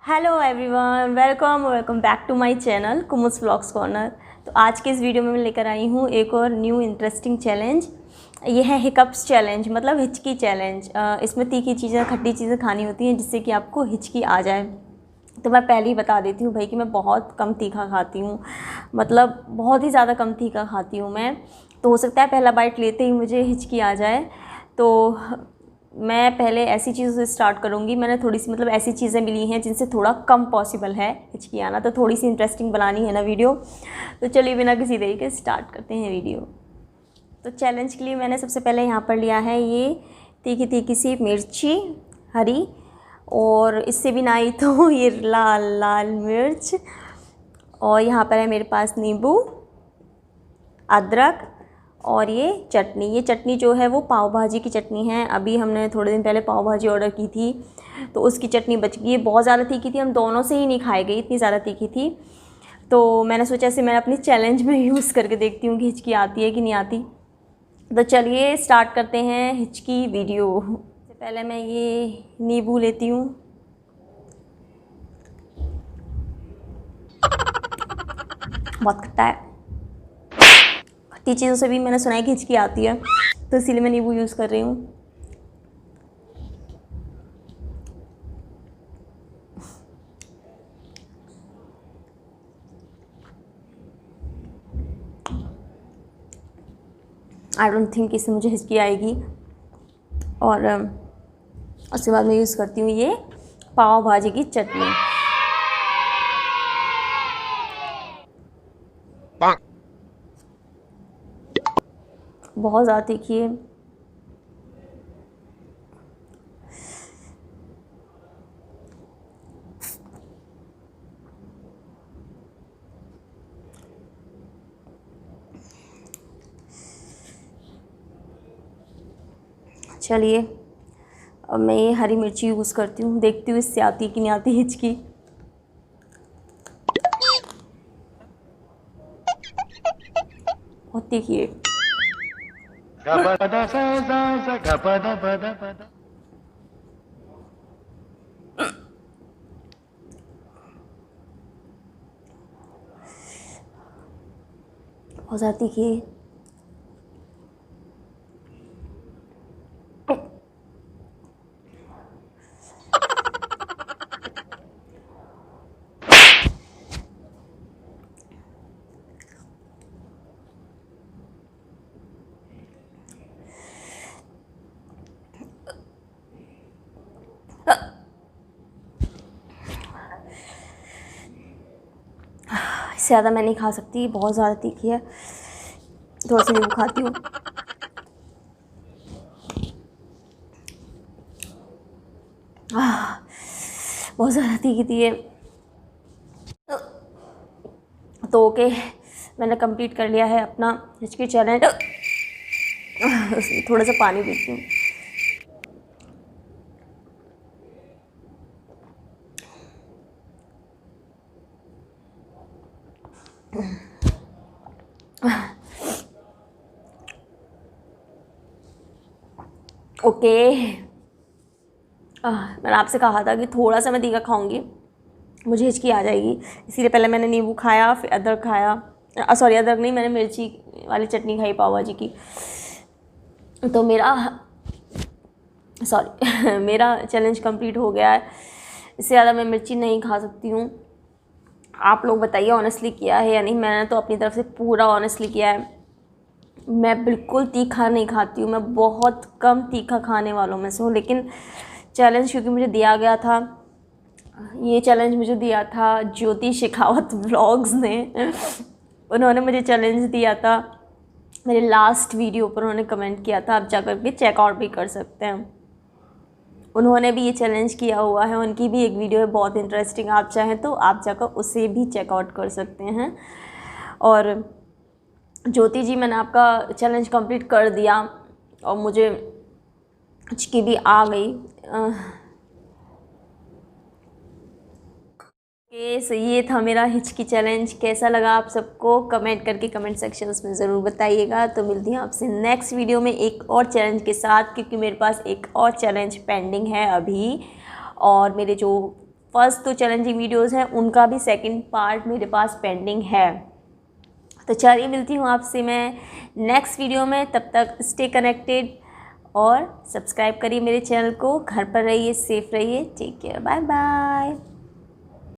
Hello everyone, welcome back to my channel Kumus vlogs corner. तो आज के इस वीडियो में मैं लेकर आई हूँ एक और न्यू इंटरेस्टिंग चैलेंज। ये है हिकअप्स चैलेंज, मतलब हिचकी चैलेंज। इसमें तीखी चीज़ें, खट्टी चीज़ें खानी होती हैं जिससे कि आपको हिचकी आ जाए। तो मैं पहले ही बता देती हूँ भाई कि मैं बहुत कम तीखा खाती हूँ, मतलब बहुत ही ज़्यादा कम तीखा खाती हूँ मैं। तो हो सकता है पहला बाइट लेते ही मुझे हिचकी आ जाए। तो मैं पहले ऐसी चीज़ों से स्टार्ट करूँगी। मैंने थोड़ी सी, मतलब ऐसी चीज़ें मिली हैं जिनसे थोड़ा कम पॉसिबल है हिचकी आना, तो थोड़ी सी इंटरेस्टिंग बनानी है ना वीडियो। तो चलिए बिना किसी देरी के स्टार्ट करते हैं वीडियो। तो चैलेंज के लिए मैंने सबसे पहले यहाँ पर लिया है ये तीखी तीखी सी मिर्ची हरी, और इससे भी ना आई तो ये लाल लाल मिर्च। और यहाँ पर है मेरे पास नींबू, अदरक और ये चटनी। ये चटनी जो है वो पाव भाजी की चटनी है। अभी हमने थोड़े दिन पहले पाव भाजी ऑर्डर की थी तो उसकी चटनी बच गई। ये बहुत ज़्यादा तीखी थी, हम दोनों से ही नहीं खाए गई, इतनी ज़्यादा तीखी थी। तो मैंने सोचा इसे मैं अपनी चैलेंज में यूज़ करके देखती हूँ कि हिचकी आती है कि नहीं आती। तो चलिए स्टार्ट करते हैं हिचकी वीडियो। सबसे पहले मैं ये नींबू लेती हूँ। बहुत खट्टा है। खट्टी चीज़ों से भी मैंने सुना है कि हिचकी आती है, तो इसीलिए मैं नींबू यूज़ कर रही हूँ। आई डोंट थिंक इससे मुझे हिचकी आएगी। और उसके बाद मैं यूज़ करती हूँ ये पाव भाजी की चटनी। बहुत ज़्यादा तीखी है। चलिए अब मैं ये हरी मिर्ची यूज़ करती हूँ, देखती हूँ इससे आती है कि नहीं आती हिचकी। बहुत तीखी है। बहुत ज़्यादा तीखी है। इससे ज़्यादा मैं नहीं खा सकती, बहुत ज़्यादा तीखी है। थोड़ा सा नींबू खाती हूँ। बहुत ज़्यादा तीखी थी ये। तो ओके, मैंने कंप्लीट कर लिया है अपना हिचकी चैलेंज। थोड़ा सा पानी पीती हूँ। ओके, मैंने आपसे कहा था कि थोड़ा सा मैं तीखा खाऊंगी मुझे हिचकी आ जाएगी, इसीलिए पहले मैंने नींबू खाया, फिर अदरक खाया। सॉरी, अदरक नहीं, मैंने मिर्ची वाली चटनी खाई पाव भाजी की। तो मेरा चैलेंज कंप्लीट हो गया है। इससे ज़्यादा मैं मिर्ची नहीं खा सकती हूँ। आप लोग बताइए ऑनेस्टली किया है या नहीं। मैंने तो अपनी तरफ से पूरा ऑनेस्टली किया है। मैं बिल्कुल तीखा नहीं खाती हूँ, मैं बहुत कम तीखा खाने वालों में से हूँ। लेकिन चैलेंज क्योंकि मुझे दिया गया था, ये चैलेंज मुझे दिया था ज्योति शेखावत व्लॉग्स ने। उन्होंने मुझे चैलेंज दिया था, मेरे लास्ट वीडियो पर उन्होंने कमेंट किया था, आप जाकर के चेकआउट भी कर सकते हैं। उन्होंने भी ये चैलेंज किया हुआ है, उनकी भी एक वीडियो है बहुत इंटरेस्टिंग, आप चाहें तो आप जाकर उसे भी चेकआउट कर सकते हैं। और ज्योति जी, मैंने आपका चैलेंज कंप्लीट कर दिया और मुझे हिचकी भी आ गई। सो ये था मेरा हिचकी चैलेंज। कैसा लगा आप सबको कमेंट करके कमेंट सेक्शंस में ज़रूर बताइएगा। तो मिलती हूँ आपसे नेक्स्ट वीडियो में एक और चैलेंज के साथ, क्योंकि मेरे पास एक और चैलेंज पेंडिंग है अभी। और मेरे जो फर्स्ट तो चैलेंजिंग वीडियोज़ हैं उनका भी सेकंड पार्ट मेरे पास पेंडिंग है। तो चलिए मिलती हूँ आपसे मैं नेक्स्ट वीडियो में, तब तक स्टे कनेक्टेड और सब्सक्राइब करिए मेरे चैनल को। घर पर रहिए, सेफ रहिए, टेक केयर, बाय बाय।